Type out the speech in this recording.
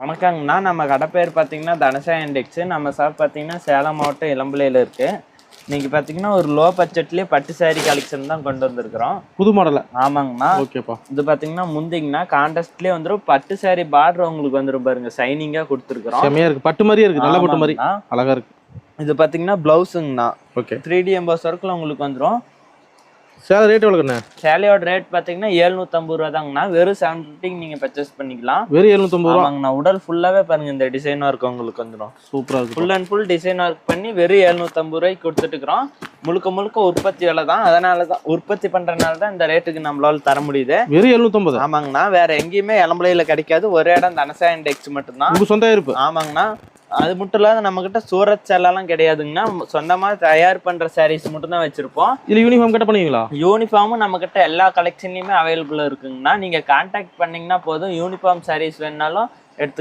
வணக்கங்கண்ணா. நம்ம கடை பேர் பார்த்தீங்கன்னா தனசா இண்டெக்ஸ். நம்ம ஷாப் பார்த்தீங்கன்னா சேலம் மாவட்டம் இளம்பிள்ளையில இருக்கு. இன்னைக்கு பார்த்தீங்கன்னா ஒரு லோ பட்ஜெட்லயே பட்டு சாரி கலெக்ஷன் தான் கொண்டு வந்திருக்கிறோம். புது மாடல. ஆமாங்கண்ணா. ஓகேப்பா. இது பார்த்தீங்கன்னா முந்திங்கண்ணா கான்ட்ராஸ்ட்லயே வந்துரும். பட்டு சாரி பார்டர் உங்களுக்கு வந்துரும் பாருங்க, ஷைனிங்கா கொடுத்துருக்கிறோம். செமையா இருக்கு, பட்டு மாதிரியே இருக்கு, நல்ல பட்டு மாதிரி அழகா இருக்கு. இது பார்த்தீங்கன்னா பிளவுஸுங்கண்ணா. ஓகே. 3D எம்போஸ் ஒர்க்ல உங்களுக்கு வந்துரும். சேலை ரேட் எவ்வளவுண்ணா? சேலையோட ரேட் பார்த்தீங்கன்னா 750 ரூபா தாங்கண்ணா. வெறும் 750 நீங்க பர்ச்சேஸ் பண்ணிக்கலாம். வெறும் 750 ரூபா. ஆமாங்கண்ணா. உடல் ஃபுல்லாவே பாருங்க இந்த டிசைன் ஒர்க் உங்களுக்கு வந்துரும். சூப்பரா இருக்கு. Full and full design work பண்ணி வெறும் 750 ரூபாய்க்கு கொடுத்துட்டு இருக்கிறோம். முழுக்க முழுக்க உற்பத்தி விலை தான். அதனாலதான் உற்பத்தி பண்றதுனால தான் இந்த ரேட்டுக்கு நம்மளால தர முடியுது. வெறும் 750. ஆமாங்கண்ணா. வேற எங்கேயுமே இளம்பிள்ளையில கிடைக்காது. ஒரே இடம் தனசா இண்டெக்ஸ் மட்டும்தான். உங்க சொந்த இருப்பு? ஆமாங்கண்ணா. அது மட்டும் இல்லாத நம்ம கிட்ட சூரத் சேலாம் கிடையாதுங்கண்ணா. சொந்தமா தயார் பண்ற சாரீஸ் மட்டும் தான் வச்சிருப்போம். இதுல யூனிஃபார்ம் கட்ட பண்ணுவீங்களா? யூனிஃபார்மும் நம்ம கிட்ட எல்லா கலெக்ஷன்லயுமே அவைலபிள் இருக்குங்கண்ணா. நீங்க கான்டாக்ட் பண்ணீங்கன்னா போதும். யூனிஃபார்ம் சாரீஸ் வேணாலும் எடுத்து